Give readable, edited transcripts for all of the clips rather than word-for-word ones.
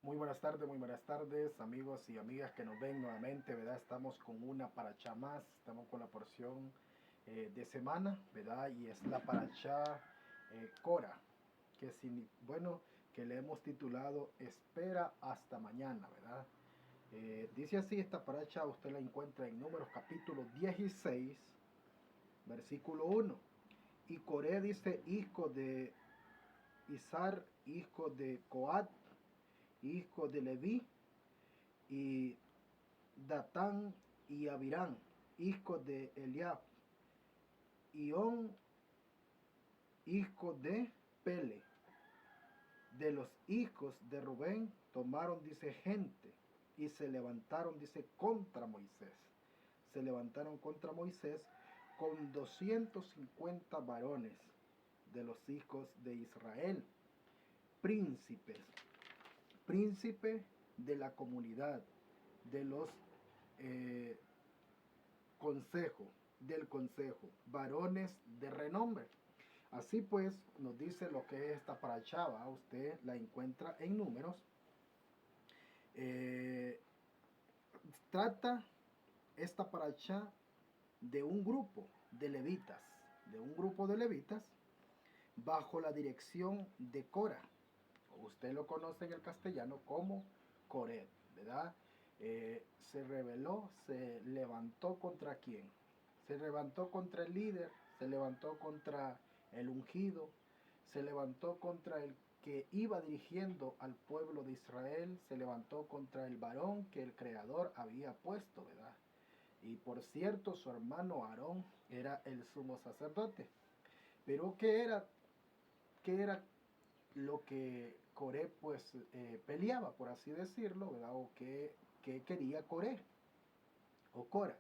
muy buenas tardes, amigos y amigas que nos ven nuevamente, ¿verdad? Estamos con una paracha más, estamos con la porción de semana, ¿verdad? Y es la paracha Cora, bueno, que le hemos titulado Espera hasta mañana, ¿verdad? Dice así esta paracha, usted la encuentra en Números capítulo 16, versículo 1. Y Coré dice, hijo de Izar, hijo de Coat, hijo de Leví, y Datán y Abirán, hijos de Eliab, y On, hijo de Pele. De los hijos de Rubén tomaron, dice, gente, y se levantaron, dice, contra Moisés. Se levantaron contra Moisés con 250 varones de los hijos de Israel, príncipes, príncipe de la comunidad, de los eh, consejo, del consejo, varones de renombre. Así pues, nos dice lo que es esta paracha, usted la encuentra en Números. Eh, Trata esta paracha de un grupo de levitas, bajo la dirección de Cora. Usted lo conoce en el castellano como Coret, ¿verdad? Se rebeló, se levantó contra quién. Se levantó contra el líder, se levantó contra el ungido, se levantó contra el que iba dirigiendo al pueblo de Israel, se levantó contra el varón que el Creador había puesto, ¿verdad? Y por cierto, su hermano Aarón era el sumo sacerdote. Pero qué era lo que Coré pues peleaba, por así decirlo, ¿verdad? O que quería Coré o Cora?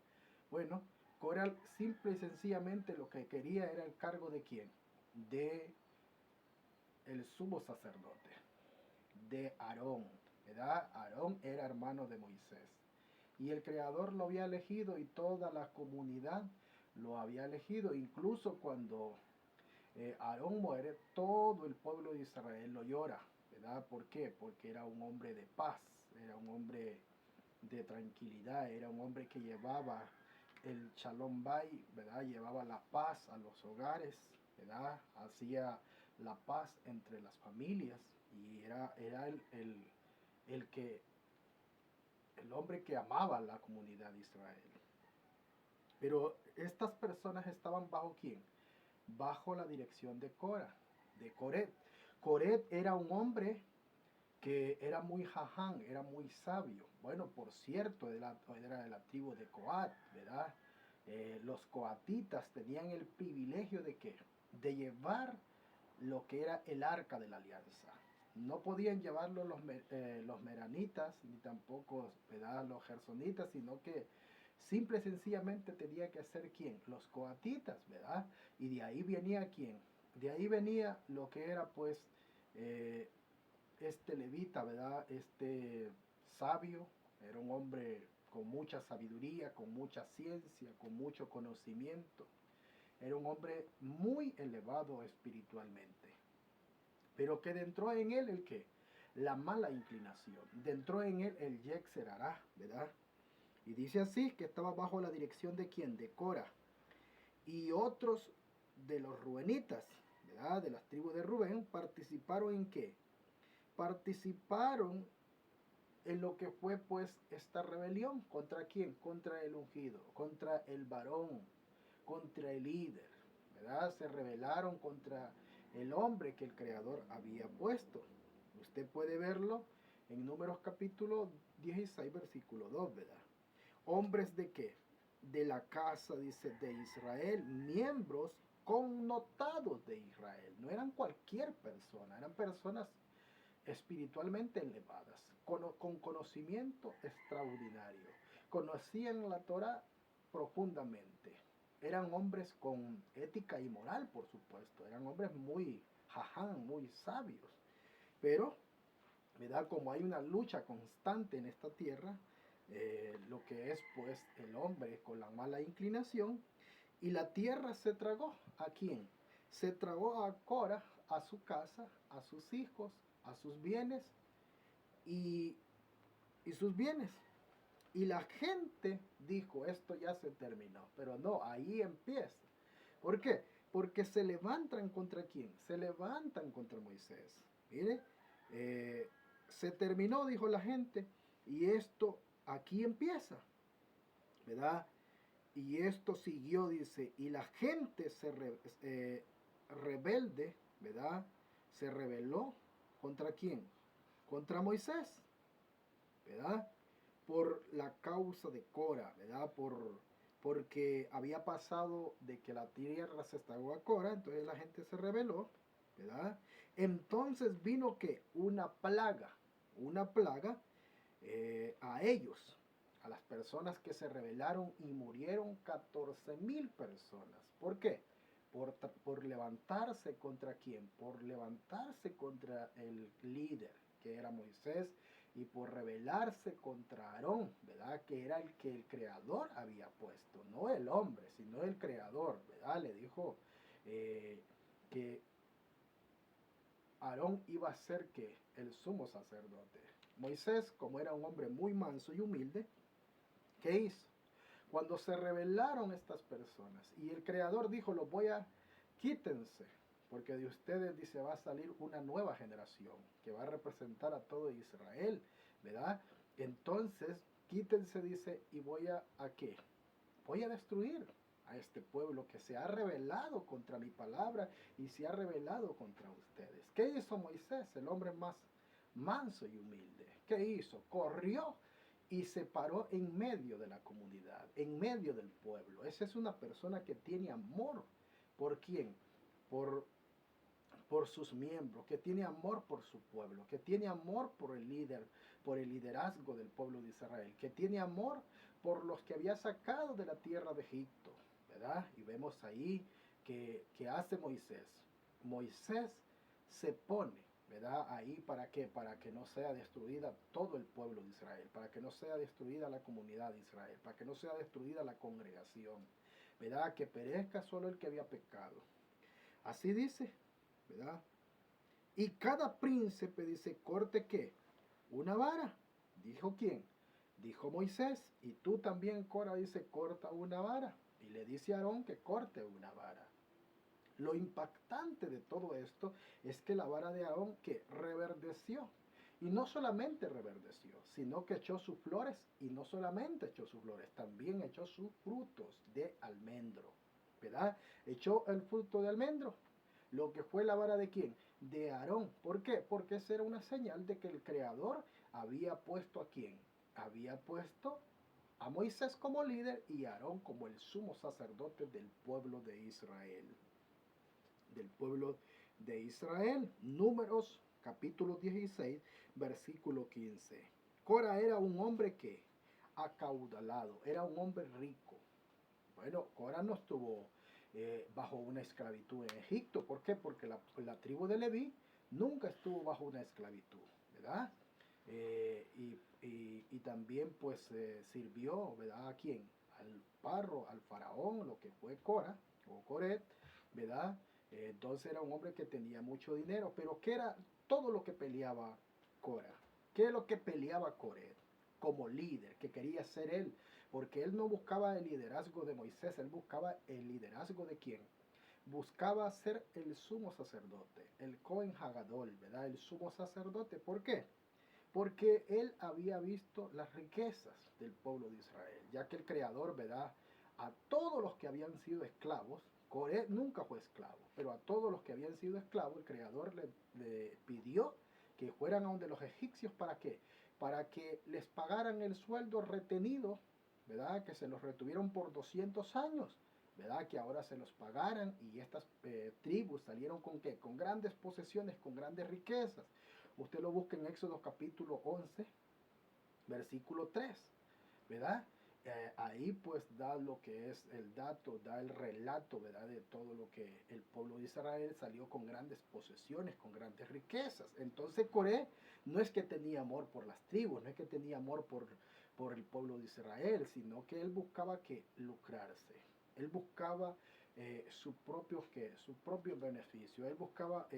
Bueno, Cora simple y sencillamente lo que quería era el cargo de quién? De el sumo sacerdote, de Aarón, ¿verdad? Aarón era hermano de Moisés. Y el Creador lo había elegido y toda la comunidad lo había elegido, incluso cuando Aarón muere, todo el pueblo de Israel lo llora, ¿verdad? ¿Por qué? Porque era un hombre de paz, era un hombre de tranquilidad, era un hombre que llevaba el Shalom Bay, ¿verdad? Llevaba la paz a los hogares, ¿verdad? Hacía la paz entre las familias y era el que, el hombre que amaba a la comunidad de Israel. Pero estas personas estaban bajo quién? Bajo la dirección de Cora, de Coret. Coret era un hombre que era muy jaján, era muy sabio. Bueno, por cierto, era de la tribu de Coat, ¿verdad? Los coatitas tenían el privilegio de ¿qué? De llevar lo que era el arca de la alianza. No podían llevarlo los meranitas, ni tampoco, ¿verdad?, los gersonitas, sino que simple y sencillamente tenía que ser quién, los coatitas, ¿verdad? Y de ahí venía quién, de ahí venía lo que era pues este levita, ¿verdad? Este sabio, era un hombre con mucha sabiduría, con mucha ciencia, con mucho conocimiento. Era un hombre muy elevado espiritualmente. Pero que entró en él el qué? La mala inclinación. Entró en él el Yetzer Hará, ¿verdad? Y dice así que estaba bajo la dirección de quién? De Cora. Y otros de los rubenitas, ¿verdad? De las tribus de Rubén, participaron en qué? Participaron en lo que fue pues esta rebelión. ¿Contra quién? Contra el ungido, contra el varón, contra el líder, ¿verdad? Se rebelaron contra el hombre que el Creador había puesto. Usted puede verlo en Números capítulo 16, versículo 2, ¿verdad? ¿Hombres de qué? De la casa, dice, de Israel, miembros connotados de Israel. No eran cualquier persona, eran personas espiritualmente elevadas, con conocimiento extraordinario. Conocían la Torah profundamente. Eran hombres con ética y moral, por supuesto. Eran hombres muy jaján, muy sabios. Pero, ¿verdad? Como hay una lucha constante en esta tierra, lo que es pues el hombre con la mala inclinación, y la tierra se tragó. ¿A quién? Se tragó a Cora, a su casa, a sus hijos, a sus bienes, y, y sus bienes. Y la gente dijo, esto ya se terminó. Pero no, ahí empieza. ¿Por qué? Porque se levantan contra quién? Se levantan contra Moisés. Mire, se terminó, dijo la gente, y esto aquí empieza, ¿verdad? Y esto siguió, dice, y la gente rebelde, ¿verdad? Se rebeló contra quién? Contra Moisés, ¿verdad? Por la causa de Cora, ¿verdad? Porque había pasado de que la tierra se estaba a Cora, entonces la gente se rebeló, ¿verdad? Entonces vino que una plaga a ellos, a las personas que se rebelaron y murieron 14,000 personas. ¿Por qué? Por levantarse contra quién? Por levantarse contra el líder, que era Moisés, y por rebelarse contra Aarón, ¿verdad? Que era el que el creador había puesto, no el hombre, sino el creador, ¿verdad? Le dijo que Aarón iba a ser que el sumo sacerdote. Moisés, como era un hombre muy manso y humilde, ¿qué hizo? Cuando se rebelaron estas personas y el creador dijo, los voy a, quítense, porque de ustedes dice va a salir una nueva generación que va a representar a todo Israel, ¿verdad? Entonces, quítense, dice, y ¿a qué? Voy a destruir a este pueblo que se ha rebelado contra mi palabra y se ha rebelado contra ustedes. ¿Qué hizo Moisés, el hombre más manso y humilde? ¿Qué hizo? Corrió y se paró en medio de la comunidad, en medio del pueblo. Esa es una persona que tiene amor. ¿Por quién? Por, por sus miembros, que tiene amor por su pueblo, que tiene amor por el líder, por el liderazgo del pueblo de Israel, que tiene amor por los que había sacado de la tierra de Egipto, ¿verdad? Y vemos ahí que hace Moisés. Moisés se pone, ¿verdad? Ahí para qué? Para que no sea destruida todo el pueblo de Israel, para que no sea destruida la comunidad de Israel, para que no sea destruida la congregación, ¿verdad? Que perezca solo el que había pecado. Así dice, ¿verdad? Y cada príncipe dice, corte qué? Una vara. ¿Dijo quién? Dijo Moisés. Y tú también, Cora, dice, corta una vara. Y le dice a Aarón que corte una vara. Lo impactante de todo esto es que la vara de Aarón que reverdeció. Y no solamente reverdeció, sino que echó sus flores. Y no solamente echó sus flores, también echó sus frutos de almendro. ¿Verdad? Echó el fruto de almendro. Lo que fue la vara de quién? De Aarón. ¿Por qué? Porque esa era una señal de que el Creador había puesto a quién? Había puesto a Moisés como líder y a Aarón como el sumo sacerdote del pueblo de Israel. Del pueblo de Israel. Números capítulo 16, versículo 15. Cora era un hombre que acaudalado, era un hombre rico. Bueno, Cora no estuvo bajo una esclavitud en Egipto. ¿Por qué? Porque la tribu de Leví nunca estuvo bajo una esclavitud, ¿verdad? Y también pues sirvió, ¿verdad? ¿A quién? Al parro, al faraón, lo que fue Cora o Coret, ¿verdad? Entonces era un hombre que tenía mucho dinero, pero ¿qué era todo lo que peleaba Cora? ¿Qué es lo que peleaba Coret? Como líder, que quería ser él, porque él no buscaba el liderazgo de Moisés, él buscaba el liderazgo de quién. Buscaba ser el sumo sacerdote, el Cohen Hagadol, ¿verdad? El sumo sacerdote. ¿Por qué? Porque él había visto las riquezas del pueblo de Israel, ya que el Creador, ¿verdad? A todos los que habían sido esclavos, Coré nunca fue esclavo, pero a todos los que habían sido esclavos, el Creador le pidió que fueran a donde los egipcios, ¿para qué? Para que les pagaran el sueldo retenido, ¿verdad? Que se los retuvieron por 200 años, ¿verdad? Que ahora se los pagaran y estas tribus salieron con ¿qué? Con grandes posesiones, con grandes riquezas. Usted lo busca en Éxodo capítulo 11, versículo 3, ¿verdad? Ahí pues da lo que es el dato, da el relato, ¿verdad? De todo lo que el pueblo de Israel salió con grandes posesiones, con grandes riquezas. Entonces Coré no es que tenía amor por las tribus, no es que tenía amor por el pueblo de Israel, sino que él buscaba que lucrarse. Él buscaba su propio beneficio. Él buscaba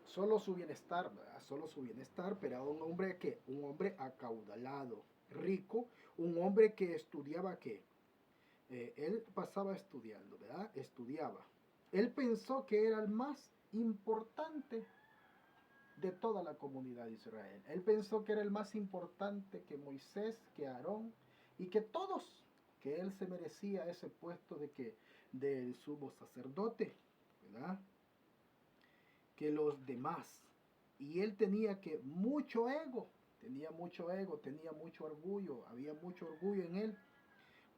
solo su bienestar, ¿verdad? Solo su bienestar, pero un hombre que, un hombre acaudalado, rico, un hombre que estudiaba qué. Él pasaba estudiando, ¿verdad? Estudiaba. Él pensó que era el más importante de toda la comunidad de Israel. Él pensó que era el más importante que Moisés, que Aarón y que todos, que él se merecía ese puesto de que del sumo sacerdote, ¿verdad? Que los demás. Y él tenía que mucho ego, tenía mucho orgullo, había mucho orgullo en él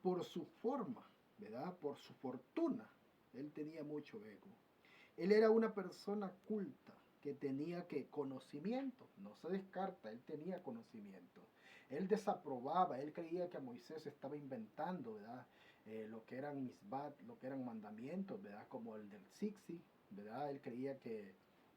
por su forma, ¿verdad? Por su fortuna. Él tenía mucho ego. Él era una persona culta que tenía que conocimiento, no se descarta, él tenía conocimiento. Él desaprobaba, él creía que Moisés estaba inventando, ¿verdad? Lo que eran misbat, lo que eran mandamientos, ¿verdad? Como el del Sixi, ¿verdad? Él creía que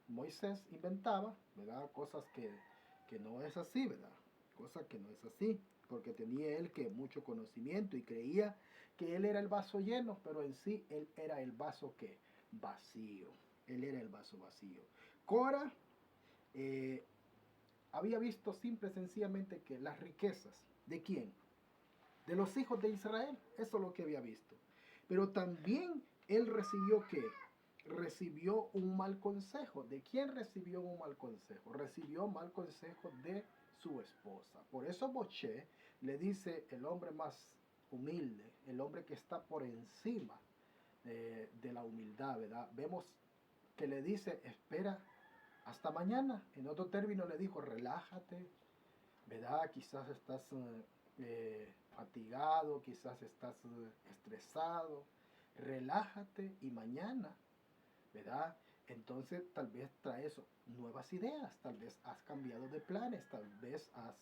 Moisés inventaba, ¿verdad? Cosas que no es así, ¿verdad? Cosas que no es así, porque tenía él que mucho conocimiento y creía que él era el vaso lleno, pero en sí él era el vaso que vacío. Él era el vaso vacío. Cora había visto simple y sencillamente que las riquezas, ¿de quién? De los hijos de Israel. Eso es lo que había visto. Pero también él recibió ¿qué? Recibió un mal consejo. ¿De quién recibió un mal consejo? Recibió mal consejo de su esposa. Por eso Moshe le dice el hombre más humilde, el hombre que está por encima de la humildad, ¿verdad? Vemos que le dice, espera hasta mañana. En otro término le dijo, relájate, ¿verdad? Quizás estás fatigado, quizás estás estresado, relájate y mañana, ¿verdad? Entonces tal vez traes nuevas ideas, tal vez has cambiado de planes, tal vez has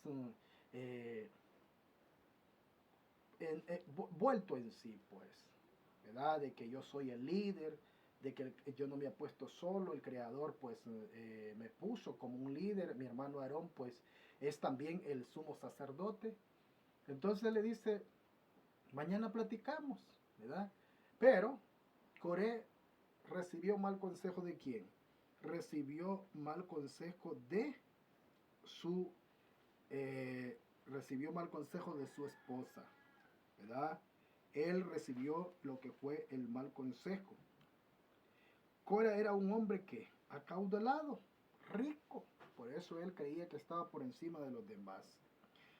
vuelto en sí, pues, ¿verdad? De que yo soy el líder, de que yo no me he puesto solo, el creador pues me puso como un líder, mi hermano Aarón pues es también el sumo sacerdote. Entonces le dice, mañana platicamos, ¿verdad? Pero Coré recibió mal consejo de quién? Recibió mal consejo de su, recibió mal consejo de su esposa, ¿verdad? Él recibió lo que fue el mal consejo. Cora era un hombre que, acaudalado, rico, por eso él creía que estaba por encima de los demás.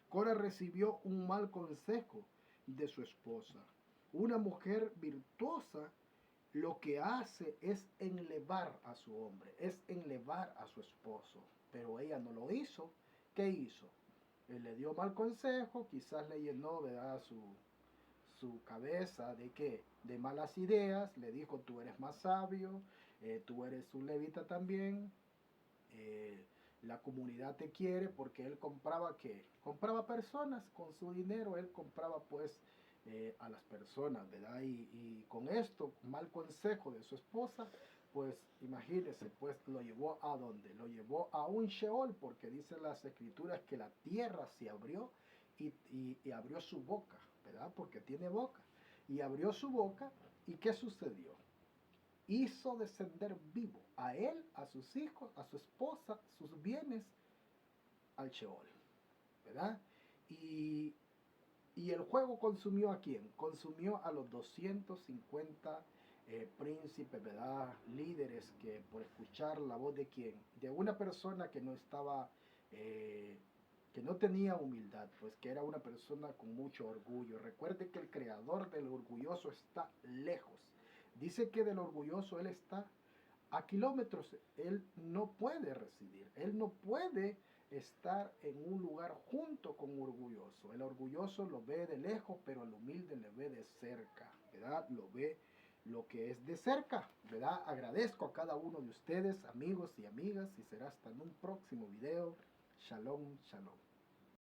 Cora recibió un mal consejo de su esposa. Una mujer virtuosa lo que hace es enlevar a su hombre, es enlevar a su esposo. Pero ella no lo hizo. ¿Qué hizo? Él le dio mal consejo, quizás le llenó, ¿verdad?, su cabeza de qué, de malas ideas, le dijo tú eres más sabio, tú eres un levita también, la comunidad te quiere porque él compraba qué, compraba personas con su dinero, él compraba pues a las personas, ¿verdad? Y con esto, mal consejo de su esposa, pues imagínese, pues lo llevó a dónde, lo llevó a un Sheol, porque dicen las escrituras que la tierra se abrió y abrió su boca, ¿verdad? Porque tiene boca. Y abrió su boca, ¿y qué sucedió? Hizo descender vivo a él, a sus hijos, a su esposa, sus bienes, al Sheol, ¿verdad? Y, y el juego consumió a quién? Consumió a los 250 príncipes, ¿verdad? Líderes que por escuchar la voz de quién? De una persona que no estaba, que no tenía humildad, pues que era una persona con mucho orgullo. Recuerde que el creador del orgulloso está lejos. Dice que del orgulloso él está a kilómetros, él no puede residir, él no puede estar en un lugar junto con un orgulloso. El orgulloso lo ve de lejos, pero el humilde le ve de cerca, ¿verdad? Lo ve lo que es de cerca, ¿verdad? Agradezco a cada uno de ustedes, amigos y amigas, y será hasta en un próximo video. Shalom, shalom.